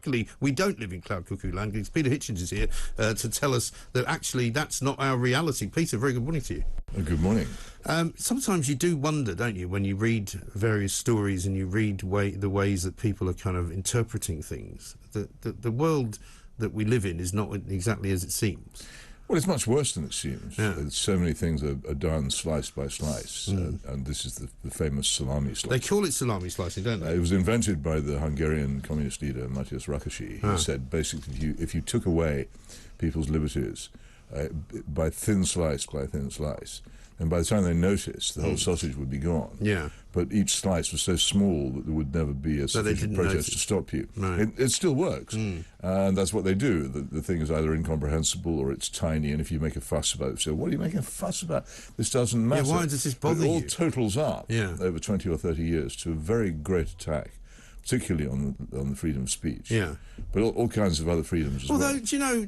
luckily, we don't live in cloud cuckoo land, because Peter Hitchens is here to tell us that actually that's not our reality. Peter, very good morning to you. Good morning. Sometimes you do wonder, don't you, when you read various stories and you read the ways that people are kind of interpreting things, that the world that we live in is not exactly as it seems. Well, it's much worse than it seems. Yeah. So many things are done slice by slice, and this is the famous salami slice. They call it salami slicing, don't they? It was invented by the Hungarian communist leader Matthias Rákosi. He said basically if you took away people's liberties by thin slice by thin slice, and by the time they noticed, the whole sausage would be gone. Yeah. But each slice was so small that there would never be a sufficient protest to stop you. Right. It still works, and that's what they do. The thing is either incomprehensible or it's tiny, and if you make a fuss about it, so what are you making a fuss about? This doesn't matter. Yeah, why does this bother you? It all totals up over 20 or 30 years to a very great attack, particularly on the freedom of speech. Yeah. But all kinds of other freedoms as well. Although, do you know,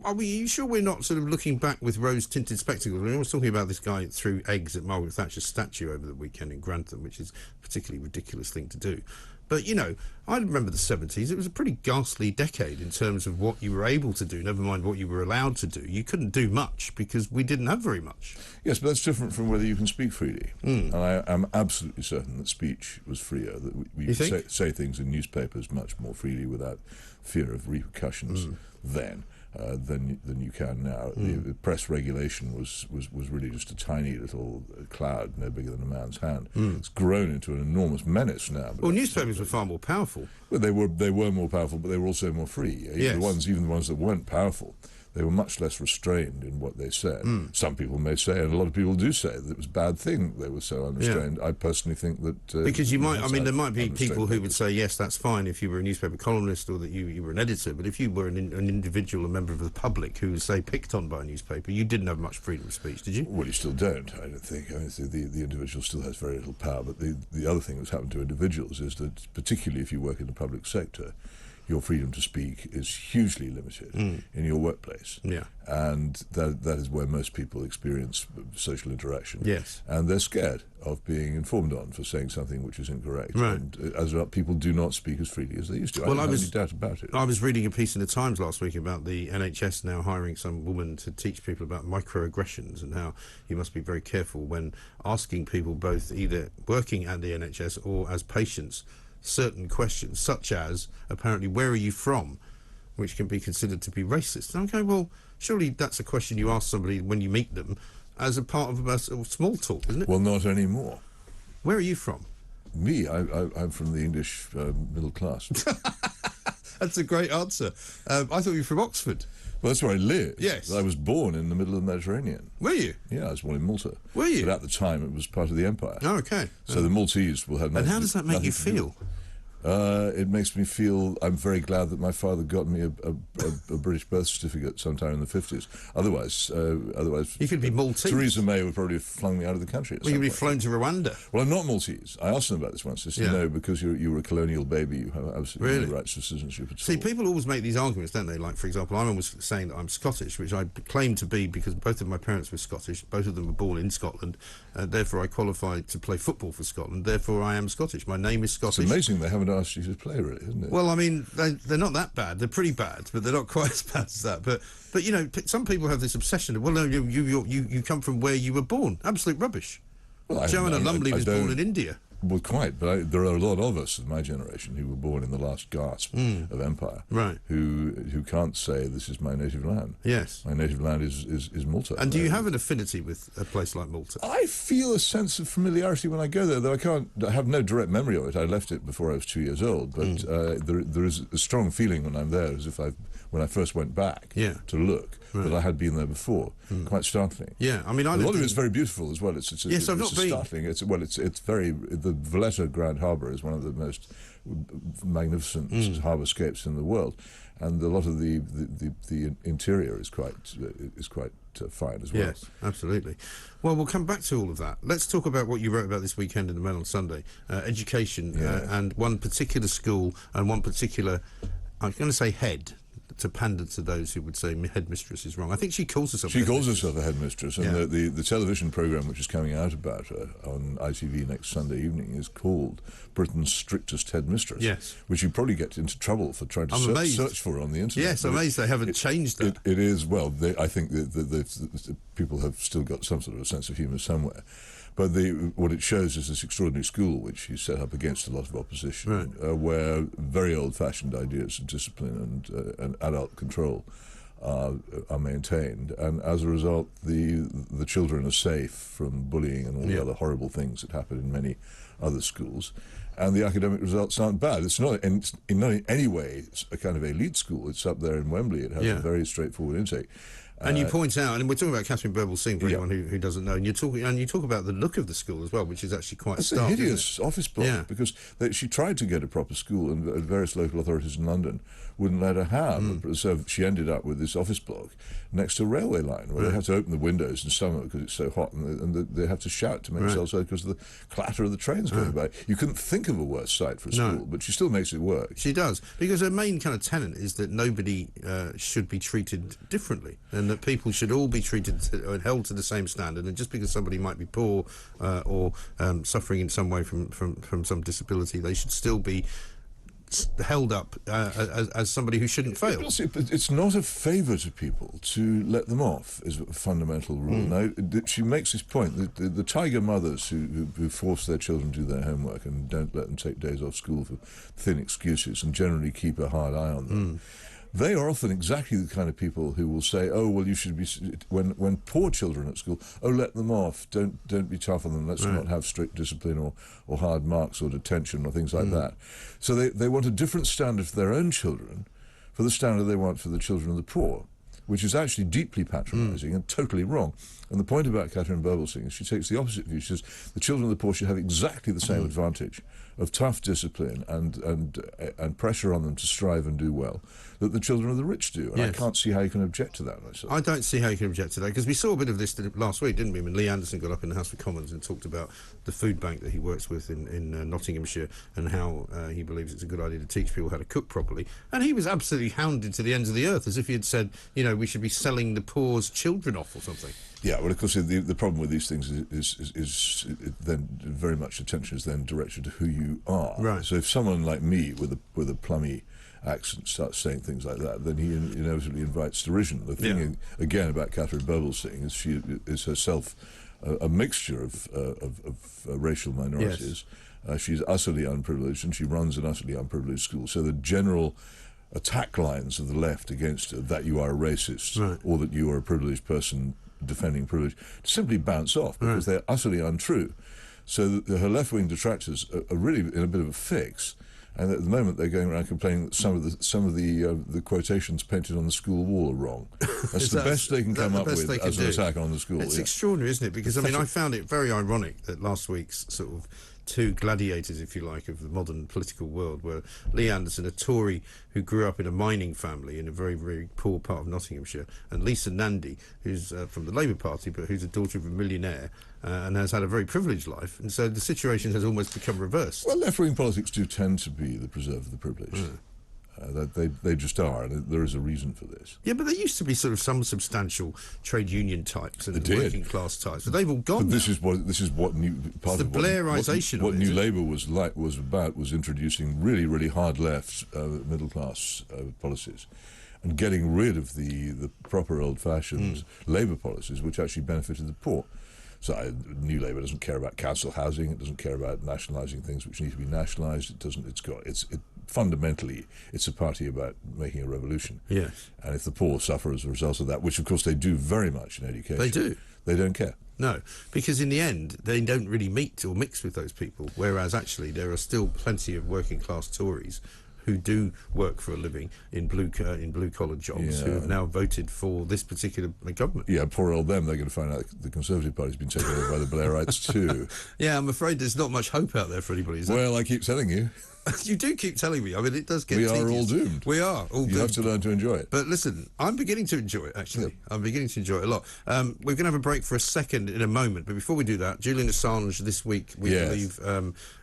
are you sure we're not sort of looking back with rose-tinted spectacles? I was talking about this guy that threw eggs at Margaret Thatcher's statue over the weekend in Grantham, which is a particularly ridiculous thing to do. But, you know, I remember the 70s. It was a pretty ghastly decade in terms of what you were able to do, never mind what you were allowed to do. You couldn't do much because we didn't have very much. Yes, but that's different from whether you can speak freely. And I am absolutely certain that speech was freer, that we say things in newspapers much more freely without fear of repercussions then. Than you can now. The press regulation was really just a tiny little cloud, no bigger than a man's hand. It's grown into an enormous menace now. Well, newspapers were far more powerful. Well, they were more powerful, but they were also more free. Yes. Even the ones that weren't powerful, they were much less restrained in what they said. Some people may say, and a lot of people do say, that it was a bad thing they were so unrestrained. Yeah. I personally think that... because there might be people who would say, yes, that's fine if you were a newspaper columnist or that you were an editor, but if you were an individual, a member of the public who was, say, picked on by a newspaper, you didn't have much freedom of speech, did you? Well, you still don't, I don't think. I mean, the individual still has very little power, but the other thing that's happened to individuals is that, particularly if you work in the public sector, your freedom to speak is hugely limited in your workplace. Yeah. And that is where most people experience social interaction. Yes. And they're scared of being informed on for saying something which is incorrect. Right. And as people do not speak as freely as they used to. I don't have any doubt about it. I was reading a piece in the Times last week about the NHS now hiring some woman to teach people about microaggressions and how you must be very careful when asking people, both either working at the NHS or as patients, certain questions, such as, apparently, where are you from, which can be considered to be racist. And I'm going, well, surely that's a question you ask somebody when you meet them as a part of a small talk, isn't it? Well, not anymore. Where are you from? Me? I'm from the English middle class. That's a great answer. I thought you were from Oxford. Well, that's where I live. Yes. I was born in the middle of the Mediterranean. Were you? Yeah, I was born in Malta. Were you? But at the time, it was part of the empire. Oh, okay. So the Maltese will have nothing. And how does that make you feel? It makes me feel I'm very glad that my father got me a British birth certificate sometime in the 50s. Otherwise, you could be Maltese. Theresa May would probably have flung me out of the country. Well, you'd be flown to Rwanda. Well, I'm not Maltese. I asked them about this once. They said, no, because you were a colonial baby, you have absolutely no rights to citizenship at all. See, people always make these arguments, don't they? Like, for example, I'm always saying that I'm Scottish, which I claim to be because both of my parents were Scottish. Both of them were born in Scotland. Therefore, I qualified to play football for Scotland. Therefore, I am Scottish. My name is Scottish. It's amazing they haven't asked you to play, really, isn't it? Well, I mean, they're not that bad. They're pretty bad, but they're not quite as bad as that. But you know, some people have this obsession of, well, no, you come from where you were born. Absolute rubbish. Well, Joanna Lumley was born in India. Well, quite, but there are a lot of us of my generation who were born in the last gasp of empire, right? Who can't say this is my native land. Yes, my native land is Malta. And do you have an affinity with a place like Malta? I feel a sense of familiarity when I go there, though I have no direct memory of it. I left it before I was 2 years old, but there is a strong feeling when I'm there, as if when I first went back to look, that I had been there before. Quite startling. Yeah, I mean, a lot of it's very beautiful as well. It's startling. It's very. The Valletta Grand Harbour is one of the most magnificent harbourscapes in the world, and a lot of the interior is quite fine as well. Yes, absolutely. Well, we'll come back to all of that. Let's talk about what you wrote about this weekend in the Mail on Sunday, education and one particular school and one particular, I'm going to say head. to pander to those who would say Headmistress is wrong. I think she calls herself. She calls herself a headmistress, and the television programme which is coming out about her on ITV next Sunday evening is called Britain's Strictest Headmistress. Yes, which you probably get into trouble for trying to search for on the internet. Yes, I'm amazed they haven't changed that. It is, well, I think the people have still got some sort of a sense of humour somewhere. But what it shows is this extraordinary school which he set up against a lot of opposition, where very old-fashioned ideas of discipline and adult control are maintained, and as a result, the children are safe from bullying and all the other horrible things that happen in many other schools. And the academic results aren't bad. It's not in any way a kind of elite school. It's up there in Wembley. It has a very straightforward intake. And you point out, and we're talking about Catherine Birbalsingh for anyone who doesn't know, and you talk about the look of the school as well, which is actually quite stark. It's a hideous office block, because she tried to get a proper school, and various local authorities in London wouldn't let her have. So she ended up with this office block next to a railway line, where they have to open the windows in summer because it's so hot, and they have to shout to make themselves heard because of the clatter of the trains going by. You couldn't think of a worse site for a school, but she still makes it work. She does, because her main kind of tenet is that nobody should be treated differently, and that people should all be treated and held to the same standard, and just because somebody might be poor or suffering in some way from some disability, they should still be held up as somebody who shouldn't fail. It's not a favour to people to let them off, is a fundamental rule. Now, she makes this point that the tiger mothers who force their children to do their homework and don't let them take days off school for thin excuses and generally keep a hard eye on them, they are often exactly the kind of people who will say, "Oh, well, you should be," when poor children at school, "Oh, let them off. Don't be tough on them. Let's not have strict discipline or hard marks or detention or things like that." So they want a different standard for their own children, for the standard they want for the children of the poor, which is actually deeply patronising and totally wrong. And the point about Catherine Birbalsingh is she takes the opposite view. She says the children of the poor should have exactly the same advantage of tough discipline and pressure on them to strive and do well that the children of the rich do. And I can't see how you can object to that myself. I don't see how you can object to that, because we saw a bit of this last week, didn't we, when Lee Anderson got up in the House of Commons and talked about the food bank that he works with in Nottinghamshire, and how he believes it's a good idea to teach people how to cook properly. And he was absolutely hounded to the ends of the earth, as if he had said, we should be selling the poor's children off or something. Yeah, well, of course, the problem with these things is then very much attention is then directed to who you are. Right. So if someone like me with a plummy accent starts saying things like that, then he inevitably invites derision. The thing again about Catherine Birbalsingh is she is herself a mixture of racial minorities. Yes. She's utterly unprivileged, and she runs an utterly unprivileged school. So the general attack lines of the left against her, that you are a racist or that you are a privileged person defending privilege, simply bounce off because they're utterly untrue. So her left-wing detractors are really in a bit of a fix, and at the moment they're going around complaining that some of the quotations painted on the school wall are wrong. That's the best they can come up with as an attack on the school. It's extraordinary, isn't it? Because I found it very ironic that last week's sort of two gladiators, if you like, of the modern political world were Lee Anderson, a Tory who grew up in a mining family in a very, very poor part of Nottinghamshire, and Lisa Nandy, who's from the Labour Party, but who's the daughter of a millionaire and has had a very privileged life. And so the situation has almost become reversed. Well, left-wing politics do tend to be the preserve of the privileged. They just are, and there is a reason for this. Yeah, but there used to be sort of some substantial trade union types and working class types, but they've all gone. But this is what the Blairisation. What New Labour was introducing really, really hard left middle class policies, and getting rid of the proper old-fashioned Labour policies, which actually benefited the poor. So New Labour doesn't care about council housing. It doesn't care about nationalising things which need to be nationalised. Fundamentally, it's a party about making a revolution. Yes. And if the poor suffer as a result of that, which of course they do very much in education, they do. They don't care. No, because in the end, they don't really meet or mix with those people. Whereas actually, there are still plenty of working class Tories who do work for a living in blue collar jobs, who have now voted for this particular government. Yeah, poor old them. They're going to find out the Conservative Party's been taken over by the Blairites too. Yeah, I'm afraid there's not much hope out there for anybody. Well, I keep telling you. You do keep telling me. I mean, it does get We tedious. are all doomed. We are all doomed. You have to learn to enjoy it. But listen, I'm beginning to enjoy it, actually. Yep. I'm beginning to enjoy it a lot. We're going to have a break for a second in a moment, but before we do that, Julian Assange this week, we believe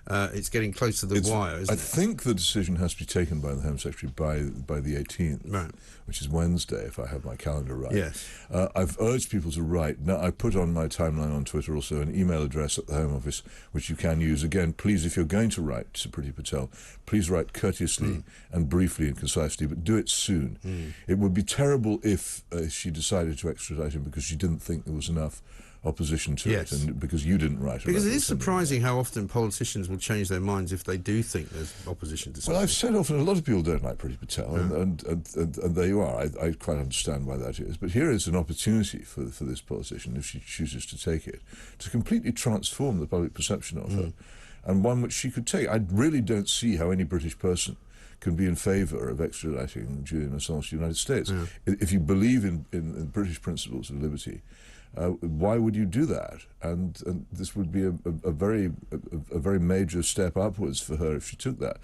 it's getting close to the wire, isn't it? I think the decision has to be taken by the Home Secretary by the 18th, right, which is Wednesday, if I have my calendar right. Yes. I've urged people to write. Now, I put on my timeline on Twitter also an email address at the Home Office, which you can use. Again, please, if you're going to write to Priti Patel, please write courteously and briefly and concisely, but do it soon. It would be terrible if she decided to extradite him because she didn't think there was enough opposition to it, and because you didn't write about it. Because it is surprising how often politicians will change their minds if they do think there's opposition to something. Well, I've said often a lot of people don't like Priti Patel, and there you are. I quite understand why that is. But here is an opportunity for this politician, if she chooses to take it, to completely transform the public perception of her, and one which she could take. I really don't see how any British person can be in favour of extraditing Julian Assange to the United States. If you believe in British principles of liberty, why would you do that? And this would be a very major step upwards for her if she took that.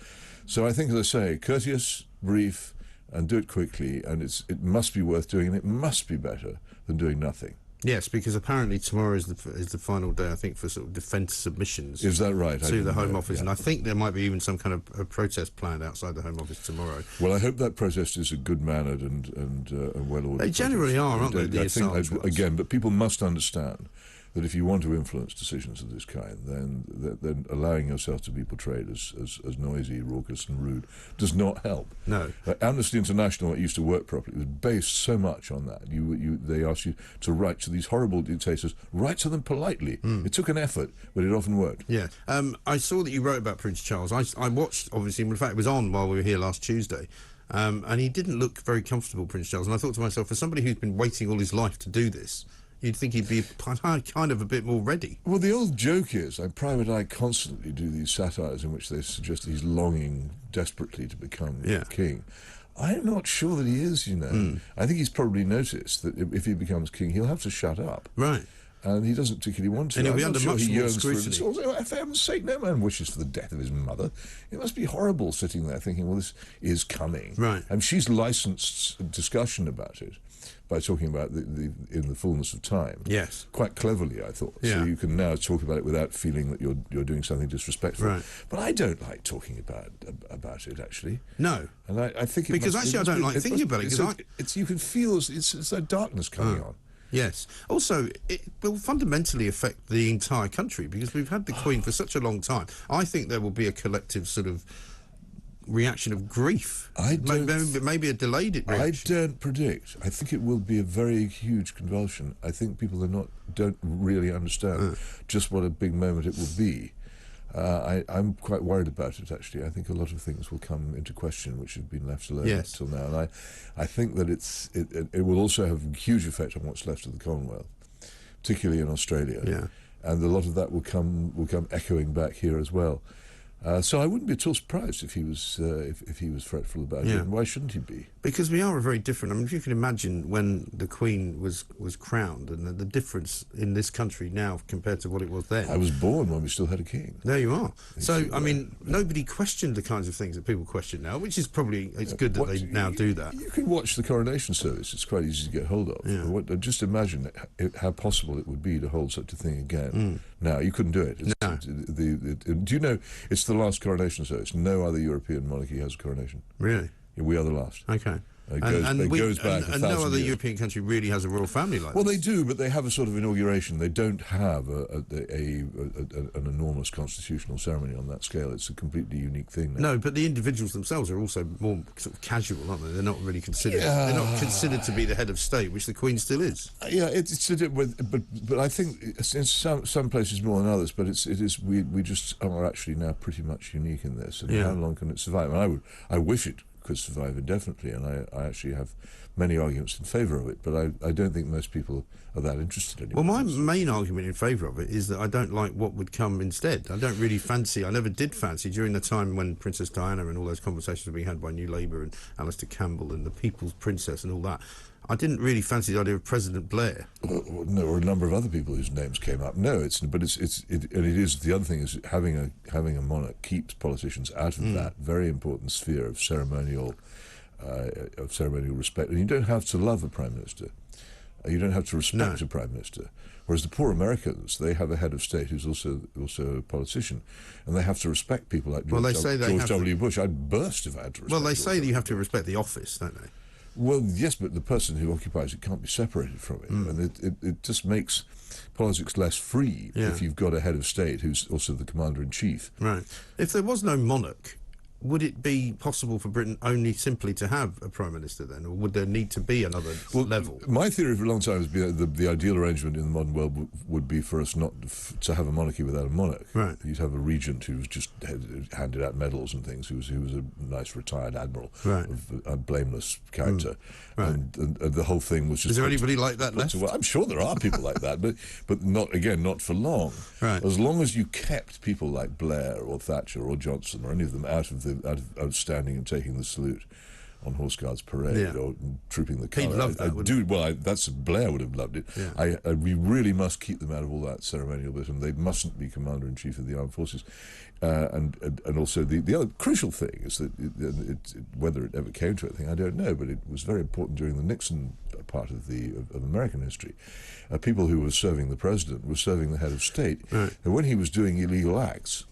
So I think, as I say, courteous, brief, and do it quickly, and it must be worth doing, and it must be better than doing nothing. Yes, because apparently tomorrow is the final day, I think, for sort of defence submissions. Is that right? To the Home Office, and I think there might be even some kind of a protest planned outside the Home Office tomorrow. Well, I hope that protest is a good-mannered and well-ordered. They generally are, aren't they? I think again, but people must understand that if you want to influence decisions of this kind, then allowing yourself to be portrayed as noisy, raucous and rude does not help. No. Amnesty International, it used to work properly, was based so much on that. They asked you to write to these horrible dictators, write to them politely. It took an effort, but it often worked. Yeah. I saw that you wrote about Prince Charles. I watched, obviously, in fact, it was on while we were here last Tuesday. And he didn't look very comfortable, Prince Charles. And I thought to myself, for somebody who's been waiting all his life to do this, you'd think he'd be kind of a bit more ready. Well, the old joke is, Private Eye constantly do these satires in which they suggest he's longing desperately to become king. I'm not sure that he is, you know. I think he's probably noticed that if he becomes king, he'll have to shut up. Right. And he doesn't particularly want to. And he'll be under much more scrutiny. Also, for heaven's sake, no man wishes for the death of his mother. It must be horrible sitting there thinking, well, this is coming. Right. And she's licensed discussion about it by talking about in the fullness of time. Yes. Quite cleverly, I thought. Yeah. So you can now talk about it without feeling that you're doing something disrespectful. Right. But I don't like talking about it, actually. No. And I think it because must, actually I don't like thinking about it. Because you can feel it's a darkness coming on. Yes. Also, it will fundamentally affect the entire country because we've had the Queen for such a long time. I think there will be a collective sort of reaction of grief. Maybe a delayed reaction. I don't predict. I think it will be a very huge convulsion. I think people don't really understand just what a big moment it will be. I'm quite worried about it, actually. I think a lot of things will come into question which have been left alone until now. And I think that it will also have a huge effect on what's left of the Commonwealth, particularly in Australia. Yeah. And a lot of that will come echoing back here as well. So I wouldn't be at all surprised if he was fretful about it. And why shouldn't he be? Because we are a very different. I mean, if you can imagine when the Queen was crowned and the difference in this country now compared to what it was then. I was born when we still had a king. There you are. So I mean, nobody questioned the kinds of things that people question now, which is probably good that they now do that. You can watch the Coronation Service. It's quite easy to get hold of. Yeah. Just imagine how possible it would be to hold such a thing again. Now you couldn't do it. Do you know it's the last coronation service? No other European monarchy has a coronation. Really? We are the last. Okay. It goes back and no other European country really has a royal family like this. Well, this. they do, but they have a sort of inauguration. They don't have an enormous constitutional ceremony on that scale. It's a completely unique thing now. No, but the individuals themselves are also more sort of casual, aren't they? They're not really considered. Yeah. They're not considered to be the head of state, which the Queen still is. Yeah, but I think in some places more than others. But we just are actually now pretty much unique in this. And how long can it survive? And I wish it could survive indefinitely, and I actually have many arguments in favour of it, but I don't think most people are that interested anymore. Well, my main argument in favour of it is that I don't like what would come instead. I never did fancy, during the time when Princess Diana and all those conversations were being had by New Labour and Alistair Campbell and the People's Princess and all that, I didn't really fancy the idea of President Blair. No, or a number of other people whose names came up. No, and it is the other thing is having a monarch keeps politicians out of that very important sphere of ceremonial respect. And you don't have to love a prime minister. You don't have to respect a prime minister. Whereas the poor Americans, they have a head of state who's also a politician, and they have to respect people like George W. Bush. I'd burst if I had to respect. Well, they say that you have to respect the office, don't they? Well, yes, but the person who occupies it can't be separated from it, and it just makes politics less free if you've got a head of state who's also the commander-in-chief. Right. If there was no monarch, would it be possible for Britain only simply to have a prime minister then, or would there need to be another level? My theory for a long time has been the ideal arrangement in the modern world would be for us not to have a monarchy without a monarch. Right. You'd have a regent who was just handed out medals and things, who was a nice retired admiral of a blameless character. Right. And the whole thing was just... Is there anybody like that left? I'm sure there are people like that, but not for long. Right. As long as you kept people like Blair or Thatcher or Johnson or any of them out of standing and taking the salute on Horse Guards Parade or trooping the colour. He'd love that, that's Blair would have loved it. Yeah. We really must keep them out of all that ceremonial bit, and they mustn't be Commander-in-Chief of the Armed Forces. And also the other crucial thing is that whether it ever came to anything, I don't know, but it was very important during the Nixon part of American history. People who were serving the president were serving the head of state. Right. And when he was doing illegal acts,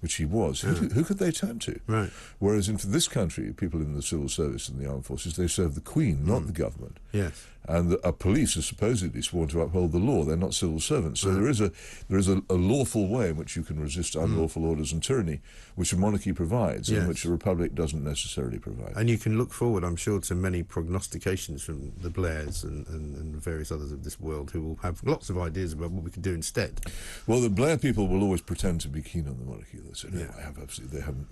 which he was, who could they turn to? Right. Whereas in this country, people in the civil service and the armed forces, they serve the Queen, not the government. Yes. And our police are supposedly sworn to uphold the law. They're not civil servants. So there is a lawful way in which you can resist unlawful orders and tyranny, which a monarchy provides, and which a republic doesn't necessarily provide. And you can look forward, I'm sure, to many prognostications from the Blairs and various others of this world who will have lots of ideas about what we could do instead. Well, the Blair people will always pretend to be keen on the monarchy. They say, no,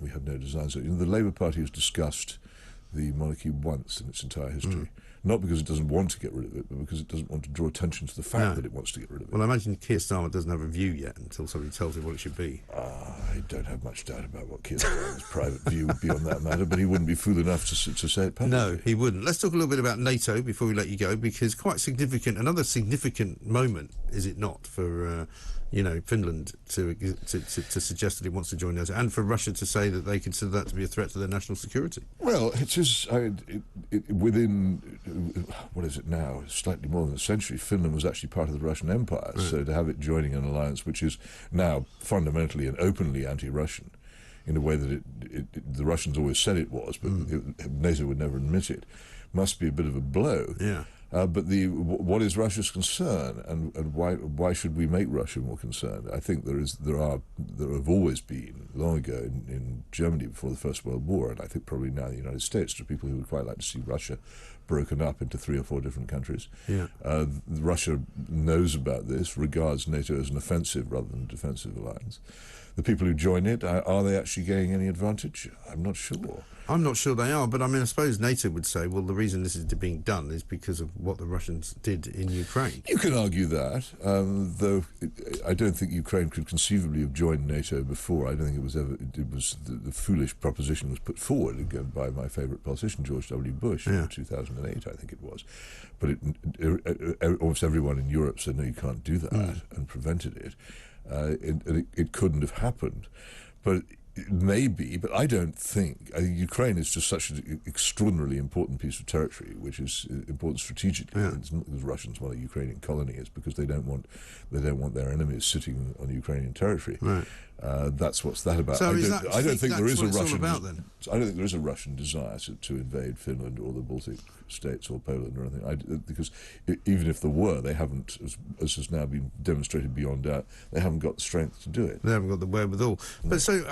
we have no designs. You know, the Labour Party has discussed the monarchy once in its entire history. Not because it doesn't want to get rid of it, but because it doesn't want to draw attention to the fact that it wants to get rid of it. Well, I imagine Keir Starmer doesn't have a view yet until somebody tells him what it should be. I don't have much doubt about what Keir Starmer's private view would be on that matter, but he wouldn't be fool enough to say it publicly. No, he wouldn't. Let's talk a little bit about NATO before we let you go, because quite significant, another significant moment, is it not, for Finland to suggest that it wants to join NATO, and for Russia to say that they consider that to be a threat to their national security? Well, it is within what is it now? Slightly more than a century. Finland was actually part of the Russian Empire, so to have it joining an alliance which is now fundamentally and openly anti-Russian, in a way that the Russians always said it was, but NATO would never admit it, must be a bit of a blow. Yeah. But what is Russia's concern, and why should we make Russia more concerned? I think there have always been, long ago in Germany before the First World War, and I think probably now in the United States, there are people who would quite like to see Russia broken up into 3 or 4 different countries. Yeah. Russia knows about this, regards NATO as an offensive rather than a defensive alliance. The people who join it, are they actually gaining any advantage? I'm not sure. I'm not sure they are, but I mean, I suppose NATO would say, well, the reason this is being done is because of what the Russians did in Ukraine. You can argue that, though I don't think Ukraine could conceivably have joined NATO before. I don't think it was ever. It was the foolish proposition was put forward again by my favourite politician, George W. Bush, in 2008, I think it was. But almost everyone in Europe said, no, you can't do that, and prevented it. It couldn't have happened, but it may be, but I don't think. I think Ukraine is just such an extraordinarily important piece of territory, which is important strategically. It's not because Russians want a Ukrainian colony; it's because they don't want their enemies sitting on Ukrainian territory. Right. That's what's that about. So I don't think there is a Russian. I don't think there is a Russian desire to invade Finland or the Baltic states or Poland or anything. Because even if there were, they haven't, as has now been demonstrated beyond doubt, they haven't got the strength to do it. They haven't got the wherewithal. No. But so,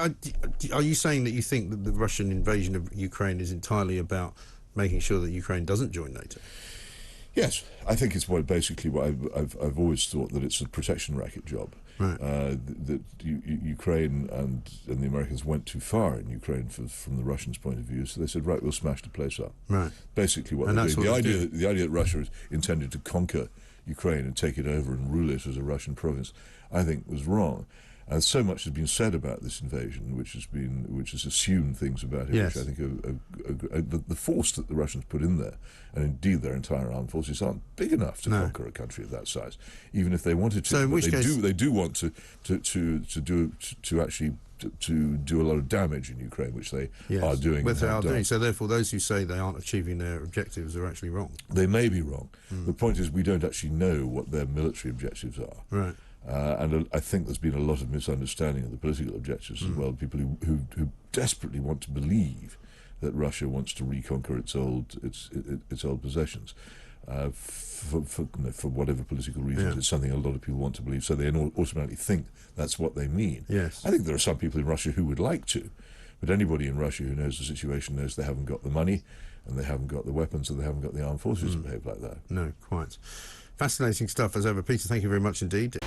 are you saying that you think that the Russian invasion of Ukraine is entirely about making sure that Ukraine doesn't join NATO? Yes, I think it's basically what I've always thought, that it's a protection racket job. Right. That Ukraine and the Americans went too far in Ukraine from the Russians' point of view, so they said, right, we'll smash the place up. Right. Basically what they're doing. The idea that Russia intended to conquer Ukraine and take it over and rule it as a Russian province, I think was wrong. And so much has been said about this invasion, which has assumed things about it, yes. which I think the force that the Russians put in there, and indeed their entire armed forces, aren't big enough to conquer a country of that size, even if they wanted to. So in which case, they do want to actually do a lot of damage in Ukraine, which they are doing. Which they are doing. So therefore, those who say they aren't achieving their objectives are actually wrong. They may be wrong. The point is, we don't actually know what their military objectives are. Right. And I think there's been a lot of misunderstanding of the political objectives as well. People who desperately want to believe that Russia wants to reconquer its old possessions. For whatever political reasons, it's something a lot of people want to believe, so they automatically think that's what they mean. Yes. I think there are some people in Russia who would like to, but anybody in Russia who knows the situation knows they haven't got the money, and they haven't got the weapons, and they haven't got the armed forces to behave like that. No, quite. Fascinating stuff as ever. Peter, thank you very much indeed.